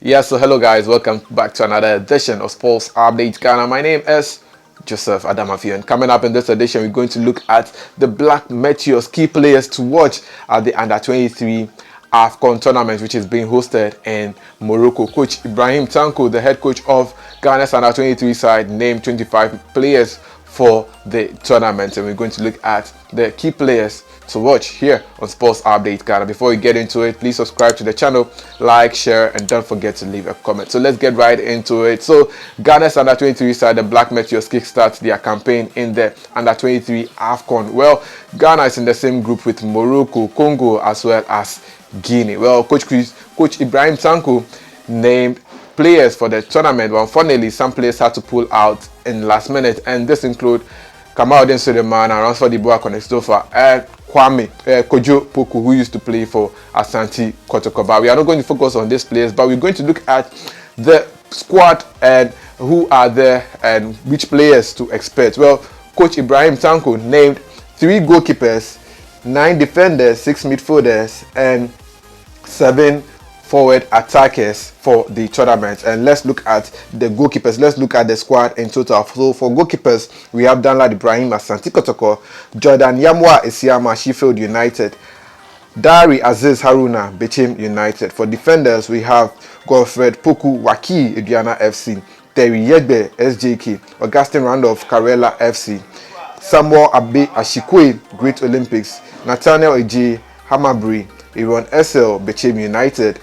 Yes, so hello guys, welcome back to another edition of Sports Update Ghana. My name is Joseph Adamafio, and coming up in this edition, we're going to look at the Black Meteors key players to watch at the Under-23 AFCON tournament, which is being hosted in Morocco. Coach Ibrahim Tanko, the head coach of Ghana's Under-23 side, named 25 players for the tournament, and we're going to look at the key players to watch here on Sports Update Ghana. Before we get into it, please subscribe to the channel, like, share, and don't forget to leave a comment. So let's get right into it. So Ghana's Under-23 side, the Black Meteors, kickstart their campaign in the Under-23 AFCON. Well, Ghana is in the same group with Morocco, Congo, as well as Guinea. Well, Coach Ibrahim Tanko named players for the tournament, but unfortunately some players had to pull out in last minute, and this include Kamaldeen Suleiman, Ransford Iboa Konestofa, and Kwame Kojo Poku, who used to play for Asante Kotoko. We are not going to focus on these players, but we're going to look at the squad and who are there and which players to expect. Well, Coach Ibrahim Tanko named 3 goalkeepers, 9 defenders, 6 midfielders, and 7 forward attackers for the tournament. And let's look at the goalkeepers. Let's look at the squad in total. So for goalkeepers, we have Danlad Ibrahim, Asante Kotoko, Jordan Yamwa Esiama, Sheffield United, Dari Aziz Haruna, Bechem United. For defenders, we have Godfred Poku Waki, Aduana FC, Terry Yegbe, SJK, Augustine Randolph, Karela FC, Samuel Abe Ashikwe, Great Olympics, Nathaniel Eji, Hamabri, Aaron Essel, Bechem United,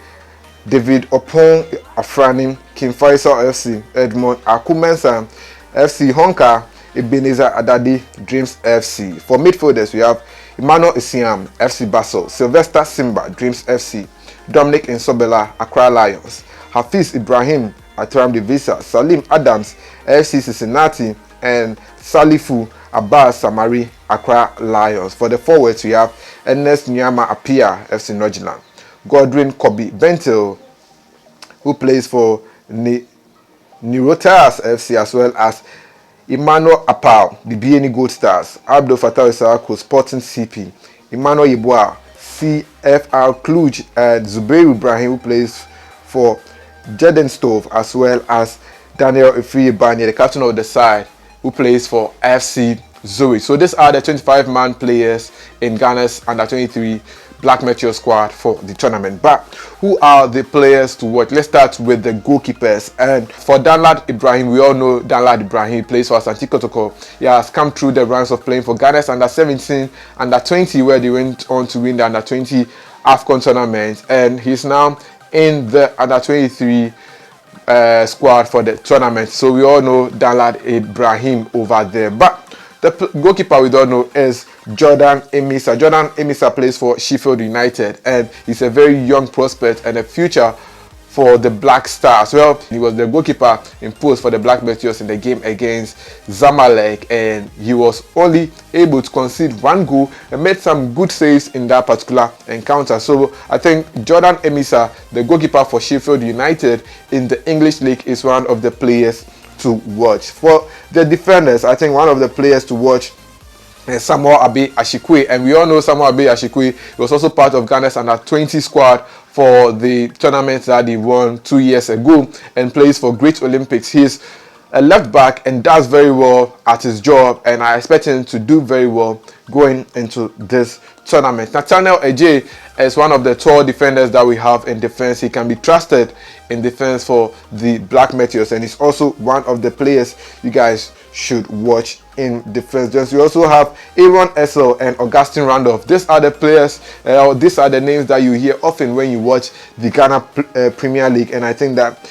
David Opon Afranim, King Faisal FC, Edmond Akumensa, FC Honka, Ebenezer Adadi, Dreams FC. For midfielders, we have Emmanuel Isiam, FC Basel, Sylvester Simba, Dreams FC, Dominic Nsobela, Accra Lions, Hafiz Ibrahim, Atram Divisa, Salim Adams, FC Cincinnati, and Salifu Abbas Samari, Accra Lions. For the forwards, we have Ernest Nyama Apia, FC Nordjylland, Godwin Kobe Bentil, who plays for Nirotas FC, as well as Emmanuel Apau, the BNE Gold Stars, Abdul Fattah Issahaku, Sporting CP, Emmanuel Yeboah, CFR Cluj, and Zubairu Ibrahim, who plays for Jeden Stove, as well as Daniel Ifri Banye, the captain of the side, who plays for FC Zoe. So these are the 25-man players in Ghana's Under-23 Black Meteor squad for the tournament. But who are the players to watch? Let's start with the goalkeepers. And for Danlad Ibrahim, we all know Danlad Ibrahim. He plays for Asante Kotoko. He has come through the ranks of playing for Ghana's Under-17, Under-20, where they went on to win the Under-20 AFCON tournament. And he's now in the Under-23 squad for the tournament. So we all know Danlad Ibrahim over there. But the goalkeeper we don't know is Jordan Emisa. Jordan Emisa plays for Sheffield United, and he's a very young prospect and a future for the Black Stars. Well, he was the goalkeeper in post for the Black Meteors in the game against Zamalek, and he was only able to concede 1 goal and made some good saves in that particular encounter. So I think Jordan Emisa, the goalkeeper for Sheffield United in the English League, is one of the players to watch. For the defenders, I think one of the players to watch is Samuel Abe Ashikwe, and we all know Samuel Abe Ashikwe was also part of Ghana's Under-20 squad for the tournament that he won 2 years ago and plays for Great Olympics. He's a left back and does very well at his job, and I expect him to do very well going into this tournament. Nathaniel Eji is one of the tall defenders that we have in defense. He can be trusted in defense for the Black Meteors, and he's also one of the players you guys should watch in defense. Just we also have Aaron Essel and Augustine Randolph. These are the players, these are the names that you hear often when you watch the Ghana Premier League, and I think that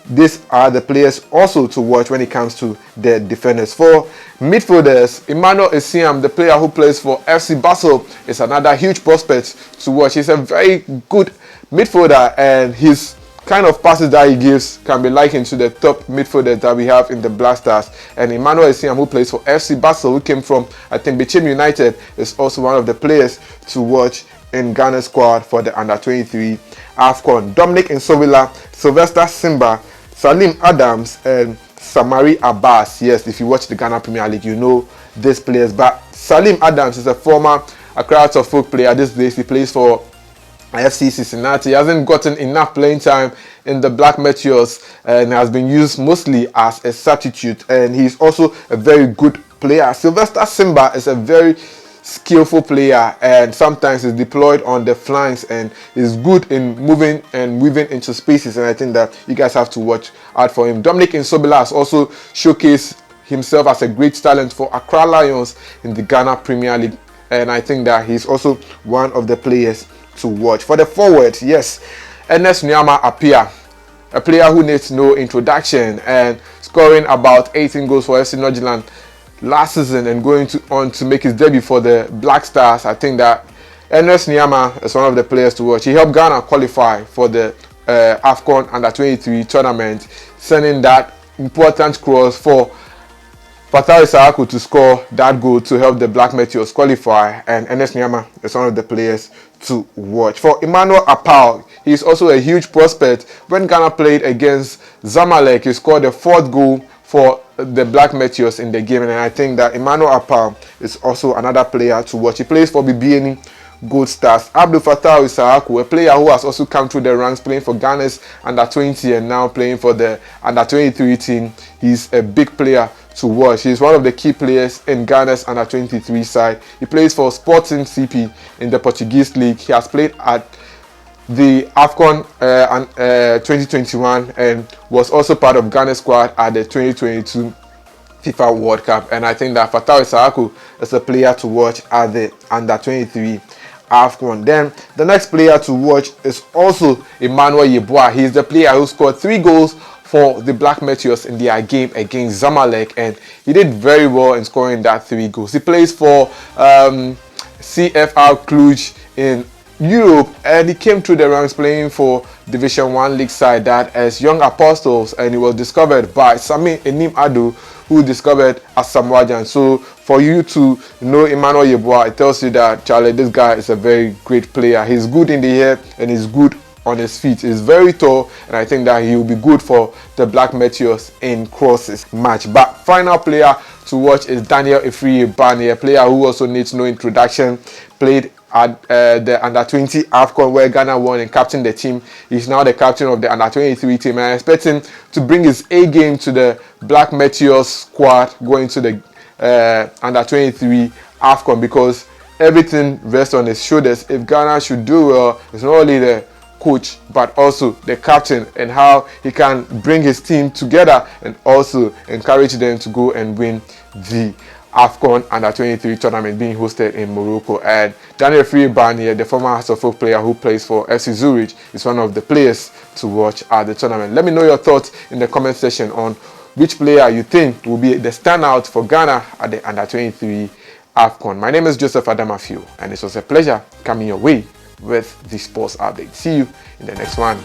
these are the players also to watch when it comes to the defenders. For midfielders, Emmanuel Isiam, the player who plays for FC Basel, is another huge prospect to watch. He's a very good midfielder, and his kind of passes that he gives can be likened to the top midfielders that we have in the Black Stars. And Emmanuel Isiam, who plays for FC Basel, who came from, I think, Bechem United, is also one of the players to watch in Ghana's squad for the Under-23 AFCON. Dominic Nsobela, Sylvester Simba, Salim Adams, and Samari Abbas. Yes, if you watch the Ghana Premier League, you know these players. But Salim Adams is a former Accra Folk player. These days he plays for FC Cincinnati. He hasn't gotten enough playing time in the Black Meteors and has been used mostly as a substitute, and he's also a very good player. Sylvester Simba is a very skillful player and sometimes is deployed on the flanks and is good in moving and weaving into spaces, and I think that you guys have to watch out for him. Dominic Nsobila has also showcased himself as a great talent for Accra Lions in the Ghana Premier League, and I think that he's also one of the players to watch. For the forward, yes, Ernest Nyama Apia, a player who needs no introduction and scoring about 18 goals for FC Nordjylland last season and going on to make his debut for the Black Stars. I think that Ernest Nyama is one of the players to watch. He helped Ghana qualify for the AFCON Under-23 tournament, sending that important cross for Fatai Saaku to score that goal to help the Black Meteors qualify, and Ernest Nyama is one of the players to watch. For Emmanuel Apao, he is also a huge prospect. When Ghana played against Zamalek, he scored the 4th goal for the Black Meteors in the game, and I think that Emmanuel Apao is also another player to watch. He plays for BBN Gold Stars. Abdul Fattah Isaaku, a player who has also come through the ranks, playing for Ghana's Under-20 and now playing for the Under-23 team. He's a big player to watch. He's one of the key players in Ghana's Under-23 side. He plays for Sporting CP in the Portuguese league. He has played at the AFCON 2021 and was also part of Ghana's squad at the 2022 FIFA World Cup. And I think that Fattah Isaaku is a player to watch at the Under-23 AFCON. Then the next player to watch is also Emmanuel Yeboah. He's the player who scored 3 goals for the Black Meteors in their game against Zamalek, and he did very well in scoring that 3 goals. He plays for CFR Cluj in Europe, and he came through the ranks playing for Division 1 league side, that as Young Apostles, and he was discovered by Sami Enim Ado, who discovered Asamoah. So for you to know Emmanuel Yeboah, it tells you that, Charlie, this guy is a very great player. He's good in the air and he's good on his feet. He's very tall, and I think that he will be good for the Black Meteors in crosses match. But final player to watch is Daniel Ifriyebani, a player who also needs no introduction. Played at the Under-20 AFCON where Ghana won and captained the team. He's now the captain of the Under-23 team, and I expect him to bring his A game to the Black Meteors squad going to the Under-23 AFCON, because everything rests on his shoulders. If Ghana should do well, it's not only the coach but also the captain and how he can bring his team together and also encourage them to go and win the AFCON Under-23 tournament being hosted in Morocco. And Daniel Ifriyebani, the former House of Folk player who plays for FC Zurich, is one of the players to watch at the tournament. Let me know your thoughts in the comment section on which player you think will be the standout for Ghana at the Under-23 AFCON. My name is Joseph Adamafiu, and it was a pleasure coming your way with the sports update. See you in the next one.